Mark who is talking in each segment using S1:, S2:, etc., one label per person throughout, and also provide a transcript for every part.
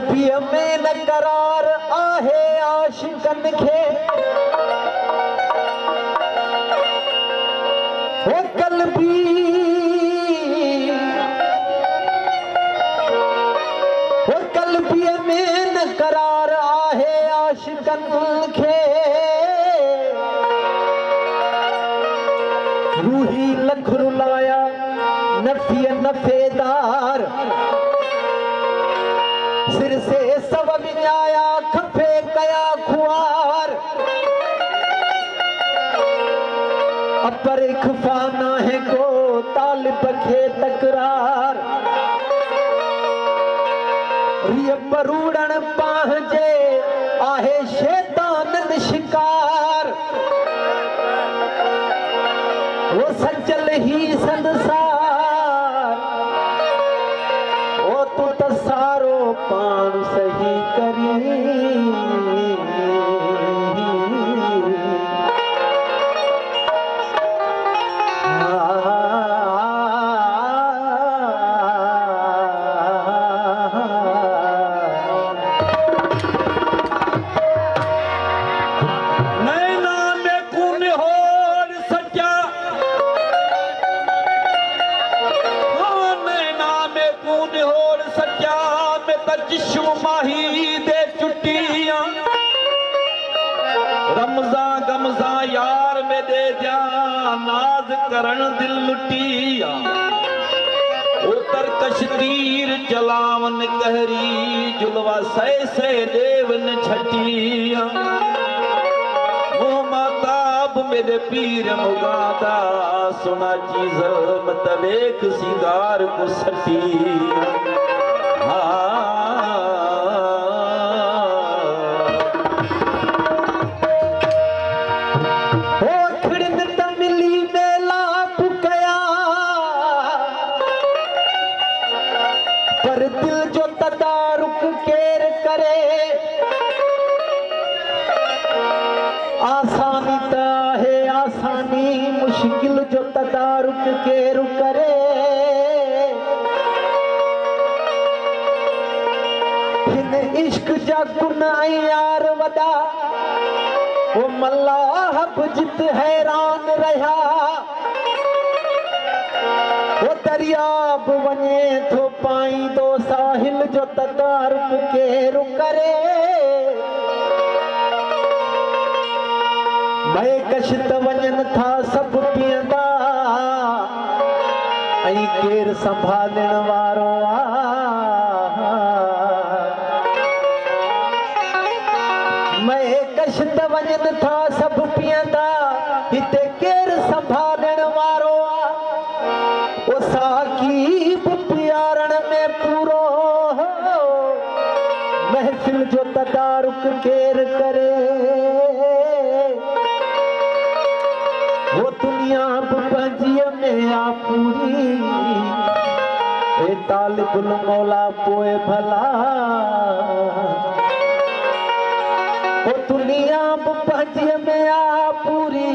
S1: कल्बीअ में न करार आहे आशिकन खे ओ कल्बीअ में न करार आहे आशिकन खे रूही लख रुलाया नफी नफेदार सिर से सब विञाया खफे कया खुआर अपर इख्फा नाहे को तालिब खे तकरार रिय परूड़न पांजे आहे शैतानन शिकार वो सचल ही संसार ओ तू त सारो पाण सही करी माही दे चुटियां रमजान गमजान यार में दे जा नाज करण दिल लुटिया उतर कश्तीर चलावन कहरी जुलवा से देवन छटिया मोहम्मदाब मेरे पीर मुगादा सुना चीज मतवेक सिंगार को सटी पर दिल जो तदारुक केर करे आसानी है आसानी मुश्किल जो तदारुक केर करे हिन इश्क जा गुनाह यार वदा वो मल्लाह जित हैरान रहा वो दरियाब वने थो पाई दो साहिल जो तदारुक केर करे मैं कशित वजन था सब पियंदा ऐं केर संभालण वारो मैं कशित वजन था सब पियंदा हिते केर संभालण वारो ओ साकीब प्यारण में पूरो महफिल जो तदारुक केर करे वो दुनिया पंजीअ में आ पूरी ए तालिबुल मौला पोए भला वो दुनिया पंजीअ में आ पूरी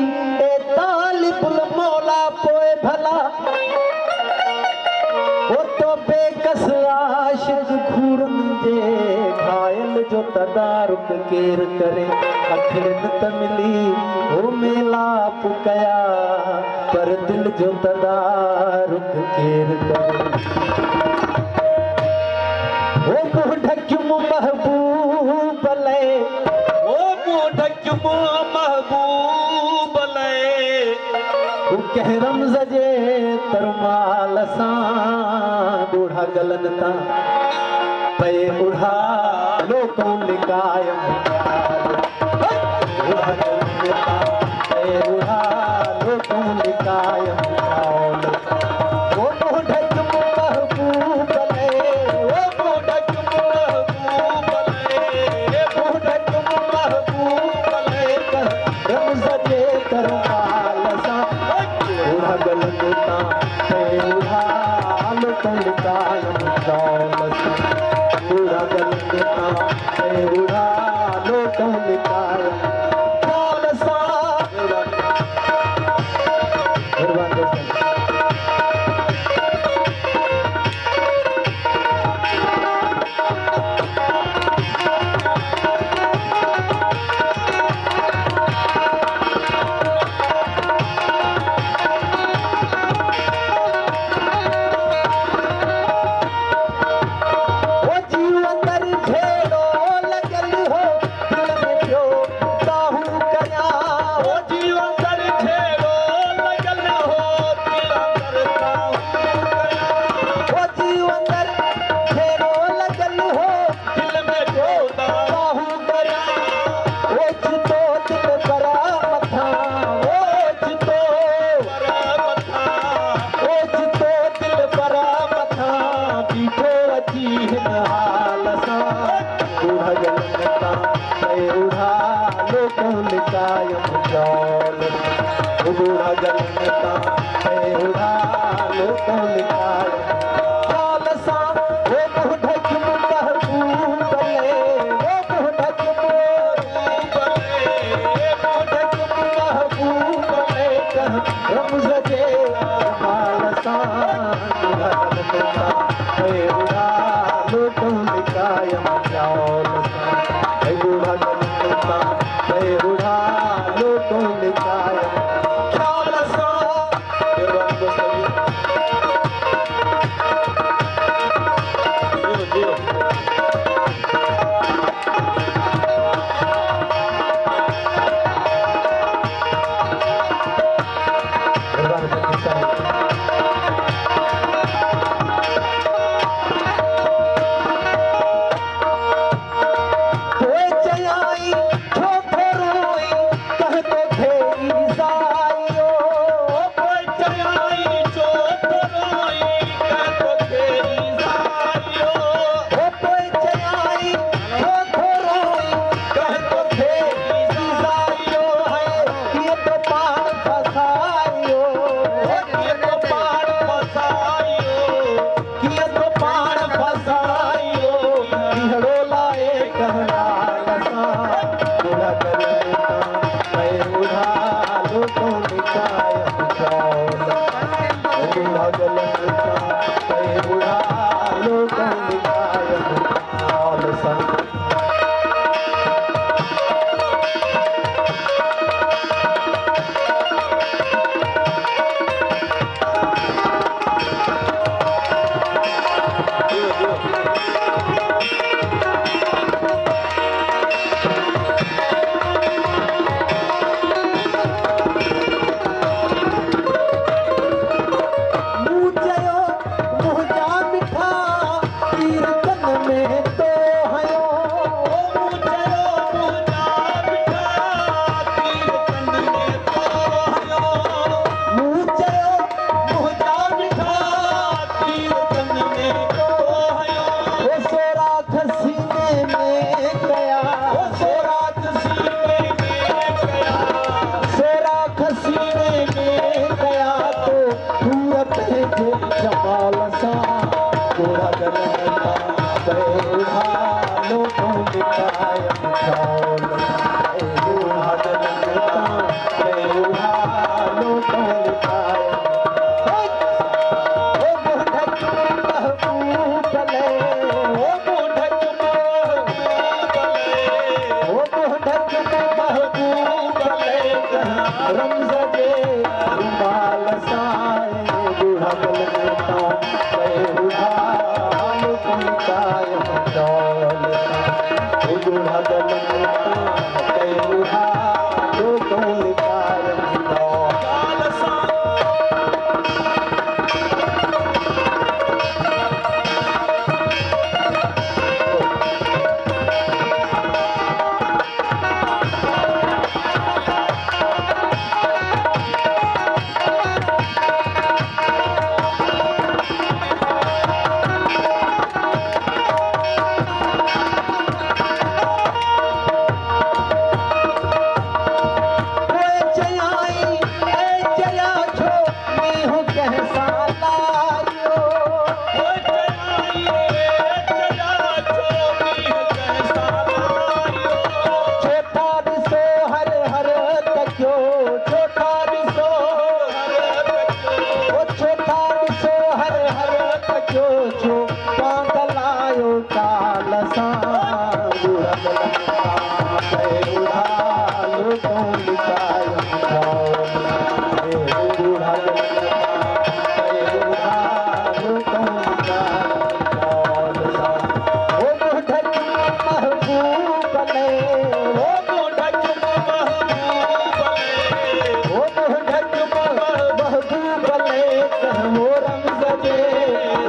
S1: ए तालिबुल मौला पोए भला वो तो बेकस आशिक घूरन जे घायल जो तदारुक केर करे अखिरन त मिली वो मेलाप कया पर दिल जो तदारुक केर करे वो मुंह ढक्युम महबूब ले वो मुंह ढक्युम महबूब ले वो कह रमज़ जे तरमाल सां बूढ़ा गलन ता पे उड़ा लोकों लिकायम बूढ़ा गलन ता पे उड़ा लोकों लिकायम वो बूढ़ा तुम महबूब ले वो बूढ़ा तुम महबूब ले बूढ़ा तुम महबूब ले रमज़ जे तरमाल सां बूढ़ा गलन ता पे उड़ा लोकों लिकायम पूरा गलता उड़ा लो गलनता उड़ा लो तो लिखाय ख्याल सा वो बुढ़क महबूब ले वो बुढ़क महबूब ले रमज जे माल सा गलनता उड़ा लो तो लिखाय ख्याल सा बुढ़ा गलनता उड़ा लो तो लिखाय ख्याल सा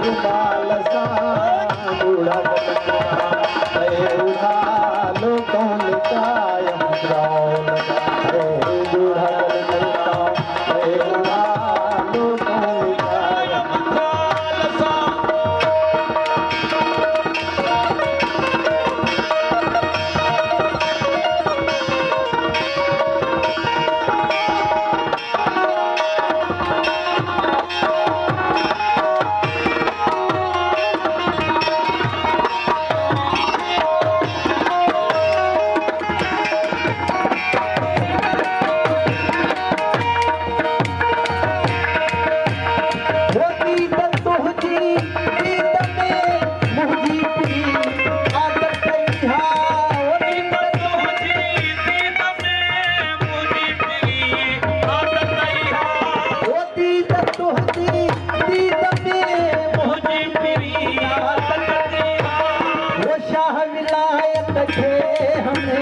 S2: रुमाल सा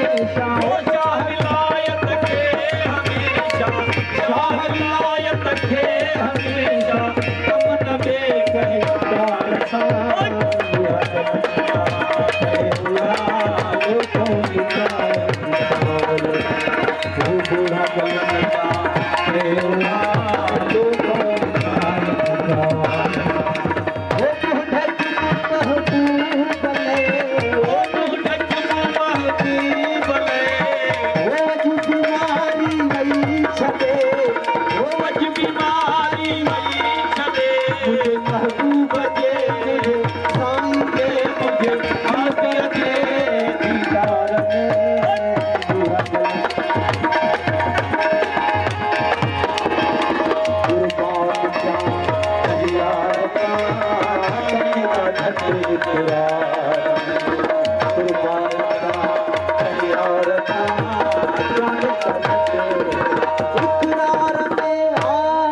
S1: हमेशा
S2: शाह विलायत के हमेशा शाह विलायत के हमेशा कमन में कहता रहा
S1: तेरा